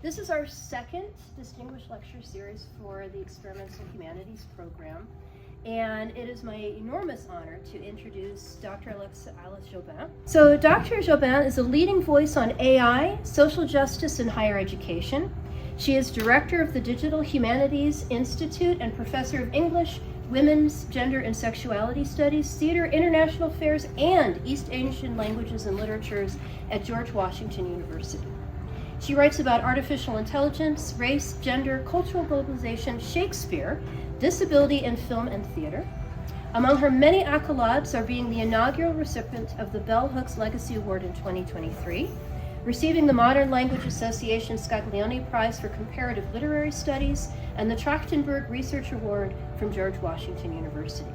This is our second Distinguished Lecture Series for the Experimental Humanities program, and it is my enormous honor to introduce Dr. Alexa Alice Joubin. So Dr. Joubin is a leading voice on AI, social justice, and higher education. She is director of the Digital Humanities Institute and professor of English, Women's, Gender, and Sexuality Studies, Theater, International Affairs, and East Asian Languages and Literatures at George Washington University. She writes about artificial intelligence, race, gender, cultural globalization, Shakespeare, disability in film and theater. Among her many accolades are being the inaugural recipient of the Bell Hooks Legacy Award in 2023, receiving the Modern Language Association Scaglione Prize for Comparative Literary Studies, and the Trachtenberg Research Award from George Washington University.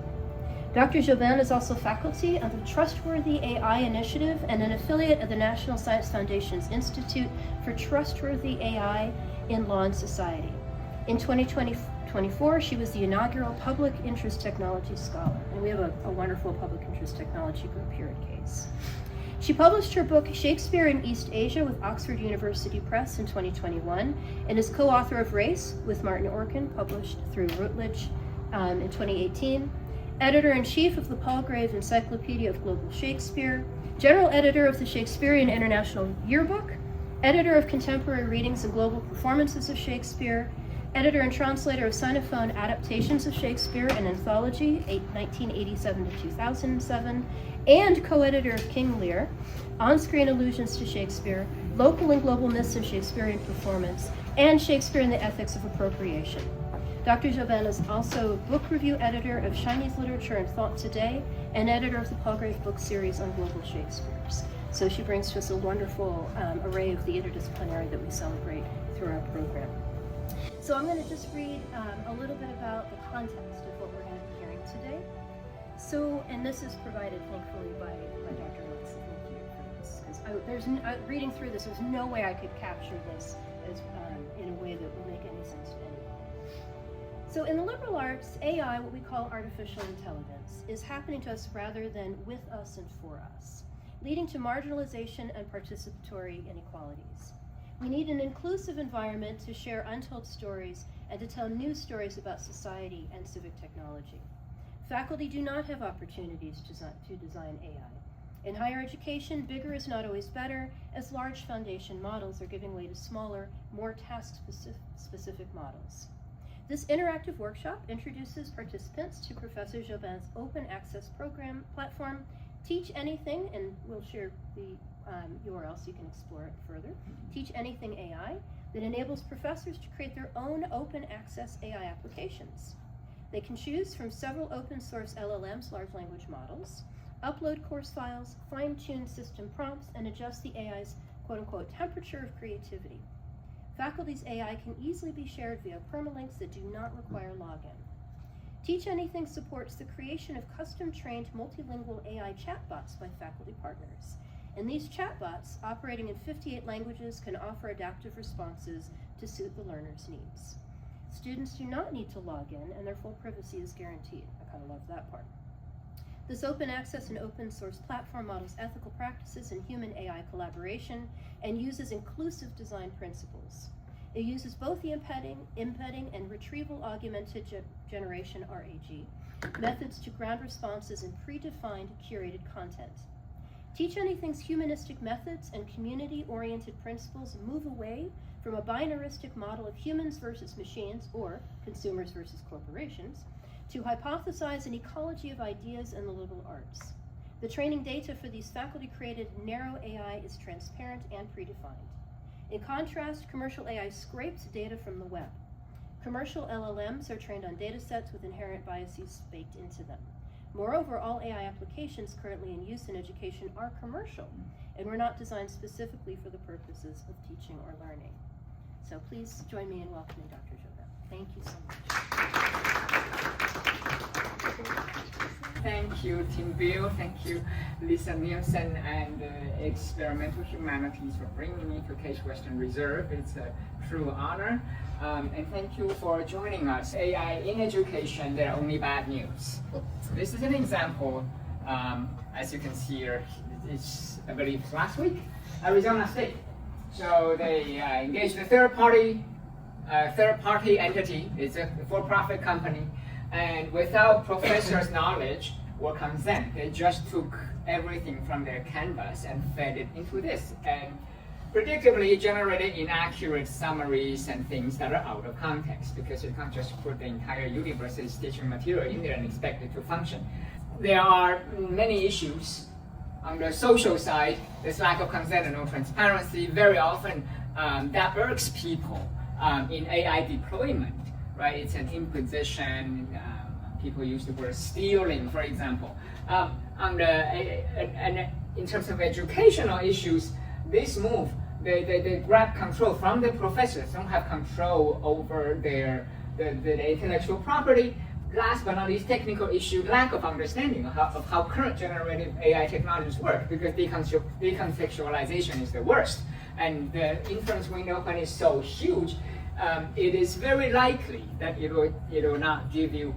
Dr. Joubin is also faculty of the Trustworthy AI Initiative and an affiliate of the National Science Foundation's Institute for Trustworthy AI in Law and Society. In 2024, she was the inaugural Public Interest Technology Scholar, and we have a wonderful Public Interest Technology group here at CASE. She published her book Shakespeare in East Asia with Oxford University Press in 2021 and is co-author of Race with Martin Orkin, published through Routledge in 2018. Editor-in-Chief of the Palgrave Encyclopedia of Global Shakespeare, General Editor of the Shakespearean International Yearbook, Editor of Contemporary Readings and Global Performances of Shakespeare, Editor and Translator of Sinophone Adaptations of Shakespeare, an anthology, 1987 to 2007, and co-editor of King Lear, On-Screen Allusions to Shakespeare, Local and Global Myths of Shakespearean Performance, and Shakespeare and the Ethics of Appropriation. Dr. Joubin is also book review editor of Chinese Literature and Thought Today and editor of the Palgrave book series on global Shakespeares. So she brings to us a wonderful array of the interdisciplinary that we celebrate through our program. So I'm going to just read a little bit about the context of what we're going to be hearing today. So, and this is provided thankfully by Dr. Alexa. Thank you for this. Because reading through this, there's no way I could capture this as, in a way that will make any sense to anyone. So in the liberal arts, AI, what we call artificial intelligence, is happening to us rather than with us and for us, leading to marginalization and participatory inequalities. We need an inclusive environment to share untold stories and to tell new stories about society and civic technology. Faculty do not have opportunities to design AI. In higher education, bigger is not always better, as large foundation models are giving way to smaller, more task-specific models. This interactive workshop introduces participants to Professor Joubin's open access program platform, Teach Anything, and we'll share the URL so you can explore it further, Teach Anything AI, that enables professors to create their own open access AI applications. They can choose from several open source LLMs, large language models, upload course files, fine-tune system prompts, and adjust the AI's quote-unquote temperature of creativity. Faculty's AI can easily be shared via permalinks that do not require login. Teach Anything supports the creation of custom-trained multilingual AI chatbots by faculty partners. And these chatbots, operating in 58 languages, can offer adaptive responses to suit the learner's needs. Students do not need to log in, and their full privacy is guaranteed. I kind of love that part. This open access and open source platform models ethical practices in human AI collaboration and uses inclusive design principles. It uses both the embedding and retrieval augmented generation RAG methods to ground responses in predefined curated content. Teach Anything's humanistic methods and community-oriented principles move away from a binaristic model of humans versus machines, or consumers versus corporations, to hypothesize an ecology of ideas in the liberal arts. The training data for these faculty-created narrow AI is transparent and predefined. In contrast, commercial AI scrapes data from the web. Commercial LLMs are trained on data sets with inherent biases baked into them. Moreover, all AI applications currently in use in education are commercial and were not designed specifically for the purposes of teaching or learning. So please join me in welcoming Dr. Joubin. Thank you so much. Thank you, Tim Bill. Thank you, Lisa Nielson and Experimental Humanities for bringing me to Case Western Reserve. It's a true honor. And thank you for joining us. AI in education, there are only bad news. This is an example, as you can see here, it's, I believe, last week, Arizona State. So they engaged a third-party entity. It's a for-profit company, and without professors' knowledge or consent, they just took everything from their canvas and fed it into this, and predictably generated inaccurate summaries and things that are out of context, because you can't just put the entire universe's teaching material in there and expect it to function. There are many issues. On the social side, there's lack of consent and no transparency. Very often, that irks people in AI deployment, right? It's an imposition. People use the word stealing, for example. In terms of educational issues, this move, they grab control from the professors, don't have control over the intellectual property. Last but not least, technical issue, lack of understanding of how current generative AI technologies work, because decontextualization is the worst. And the inference window, when it's so huge, it is very likely that it will not give you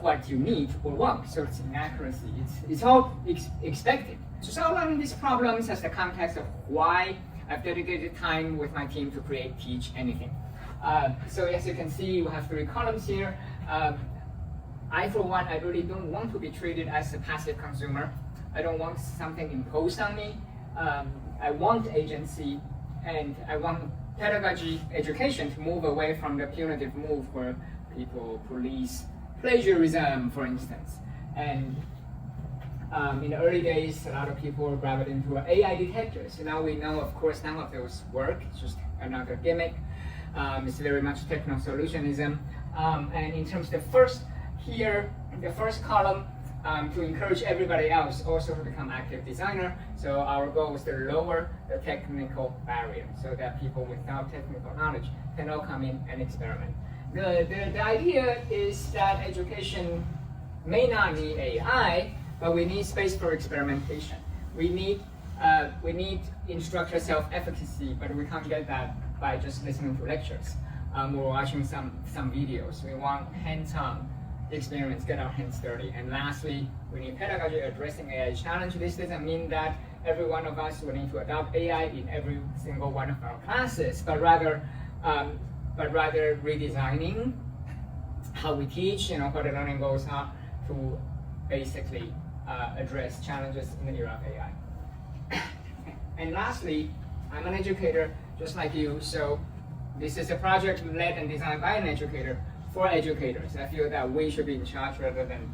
what you need or want. So it's inaccuracy. It's all expected. So solving these problems has the context of why I've dedicated time with my team to create Teach Anything. So as you can see, we have 3 columns here. I, for one, I really don't want to be treated as a passive consumer. I don't want something imposed on me. I want agency, and I want pedagogy, education to move away from the punitive move where people police plagiarism, for instance. And in the early days, a lot of people gravitated into AI detectors. So now we know, of course, none of those work. It's just another gimmick. It's very much techno-solutionism. And in terms of the first column, to encourage everybody else also to become active designer. So our goal is to lower the technical barrier so that people without technical knowledge can all come in and experiment. The idea is that education may not need AI, but we need space for experimentation. We need instructor self-efficacy, but we can't get that by just listening to lectures or watching some videos. We want hands-on experiments, get our hands dirty. And lastly, we need pedagogy addressing AI challenge. This doesn't mean that every one of us will need to adopt AI in every single one of our classes, but rather redesigning how we teach, what the learning goals are, to basically address challenges in the era of AI. And lastly, I'm an educator just like you, so this is a project led and designed by an educator for educators. I feel that we should be in charge rather than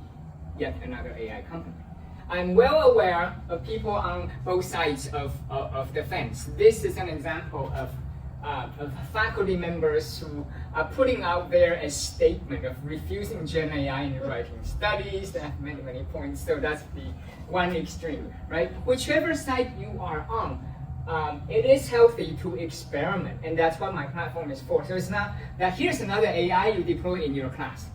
yet another AI company. I'm well aware of people on both sides of the fence. This is an example of faculty members who are putting out there a statement of refusing Gen AI in writing studies. They have many, many points, so that's the one extreme, right? Whichever side you are on, it is healthy to experiment, and that's what my platform is for. So it's not that here's another AI you deploy in your class.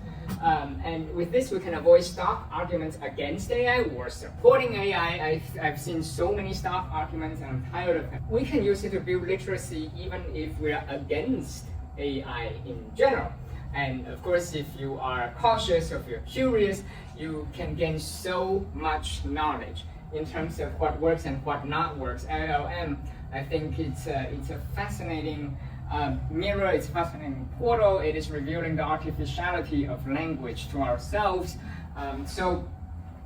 And with this, we can avoid stock arguments against AI or supporting AI. I've seen so many stock arguments, and I'm tired of them. We can use it to build literacy even if we're against AI in general. And of course, if you are cautious, or if you're curious, you can gain so much knowledge in terms of what works and what not works. LLM, I think it's a fascinating mirror, it's a fascinating portal. It is revealing the artificiality of language to ourselves. So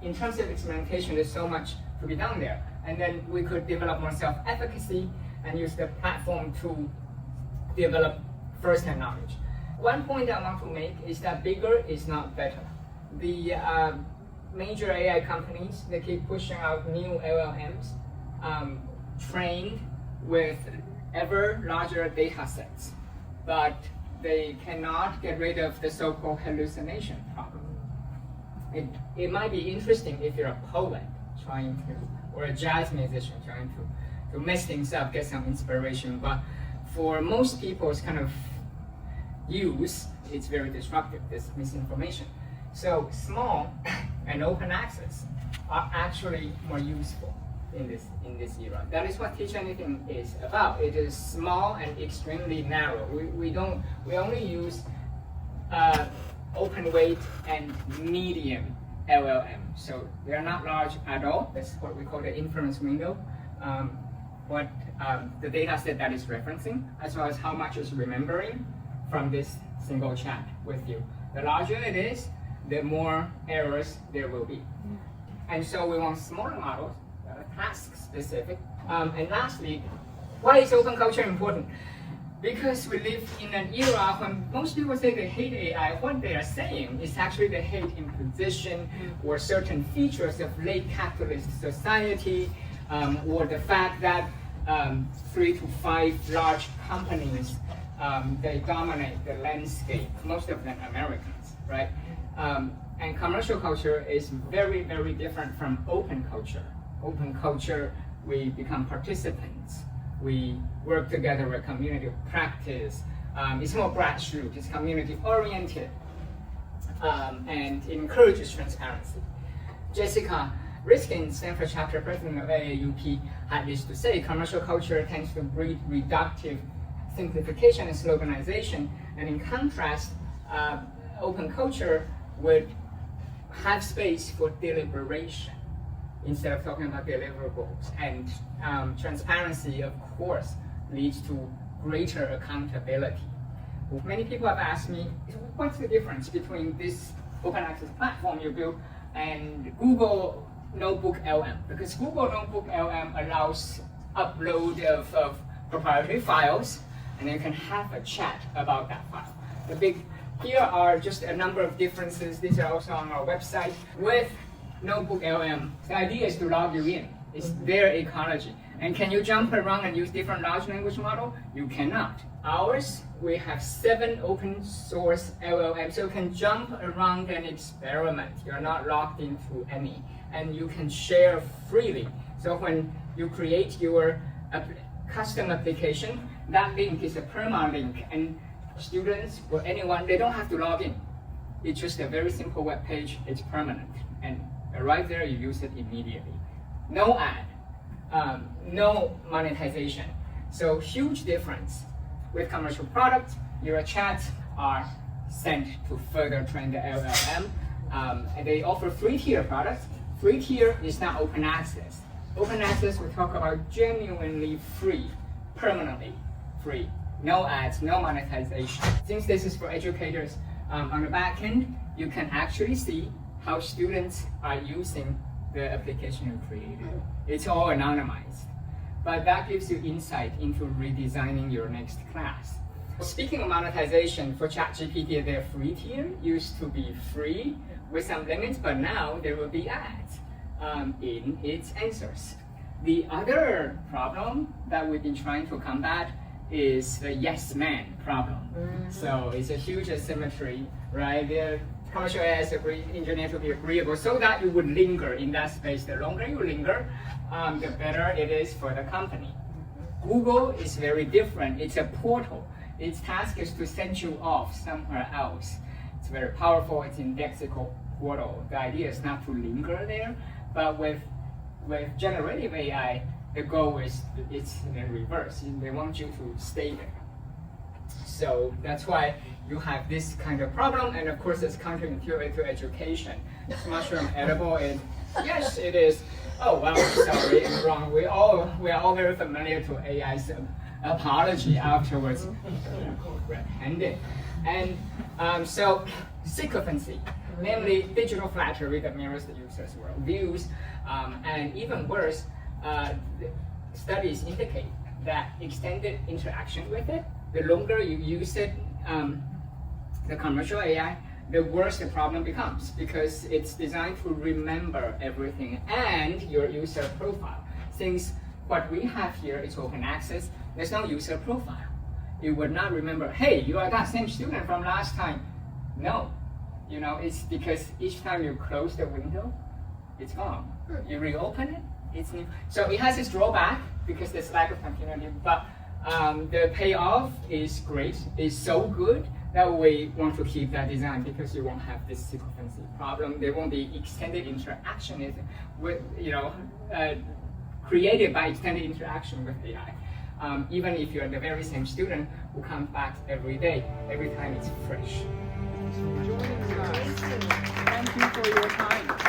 in terms of experimentation, there's so much to be done there. And then we could develop more self-efficacy and use the platform to develop first-hand knowledge. One point I want to make is that bigger is not better. The major AI companies, they keep pushing out new LLMs trained with ever larger data sets, but they cannot get rid of the so-called hallucination problem. It might be interesting if you're a poet trying to, or a jazz musician trying to mess things up, get some inspiration, but for most people's kind of use, it's very disruptive, this misinformation. So small and open access are actually more useful in this era. That is what Teach Anything is about. It is small and extremely narrow. We only use open weight and medium LLM. So they are not large at all. That's what we call the inference window. what the data set that is referencing, as well as how much is remembering from this single chat with you. The larger it is, the more errors there will be. And so we want smaller models that are task specific. And lastly, why is open culture important? Because we live in an era when most people say they hate AI, what they are saying is actually they hate imposition or certain features of late capitalist society, or the fact that 3 to 5 large companies, they dominate the landscape, most of them Americans, right? And commercial culture is very, very different from open culture. Open culture, we become participants. We work together with community practice. It's more grassroots, it's community oriented, and it encourages transparency. Jessica Riskin, Stanford chapter president of AAUP, had this to say: commercial culture tends to breed reductive simplification and sloganization, and in contrast, open culture would have space for deliberation instead of talking about deliverables. And transparency, of course, leads to greater accountability. Many people have asked me, what's the difference between this open access platform you built and Google NotebookLM? Because Google NotebookLM allows upload of proprietary files, and you can have a chat about that file. Here are just a number of differences. These are also on our website. With NotebookLM, the idea is to log you in. It's their ecology. And can you jump around and use different large language model? You cannot. Ours, we have 7 open source LLMs, so you can jump around and experiment. You're not locked into any. And you can share freely. So when you create your custom application, that link is a permalink, and students or anyone, they don't have to log in. It's just a very simple web page. It's permanent, and right there you use it immediately. No ad, no monetization. So huge difference. With commercial products, your chats are sent to further train the LLM, and they offer free tier products. Free tier is not open access. Open access, we talk about genuinely free, permanently free. No ads, no monetization. Since this is for educators, on the back end, you can actually see how students are using the application you created. It's all anonymized, but that gives you insight into redesigning your next class. Speaking of monetization, for ChatGPT, their free tier used to be free with some limits, but now there will be ads in its answers. The other problem that we've been trying to combat is the yes man problem. So it's a huge asymmetry, right? The commercial AI is engineered to be agreeable so that you would linger in that space. The longer you linger, the better it is for the company. Google is very different. It's a portal. Its task is to send you off somewhere else. It's very powerful. It's an indexical portal. The idea is not to linger there, but with generative AI, the goal is it's the reverse. They want you to stay there. So that's why you have this kind of problem, and of course it's counterintuitive to education. Is mushroom edible? Yes, it is. Oh wow, sorry, I'm wrong. We are all very familiar to AI's apology afterwards. Red-handed. And so sycophancy, namely digital flattery that mirrors the user's worldviews, and even worse, studies indicate that extended interaction with it, the longer you use it, the commercial AI, the worse the problem becomes, because it's designed to remember everything and your user profile. Since what we have here is open access, there's no user profile. It would not remember, hey, you are that same student from last time. No, it's because each time you close the window, it's gone. You reopen it, it's new. So it has its drawback because there's lack of continuity, but the payoff is great. It's so good that we want to keep that design, because you won't have this sycophancy problem. There won't be extended interaction with, created by extended interaction with AI. Even if you're the very same student who comes back every day, every time it's fresh. Thank you for your time.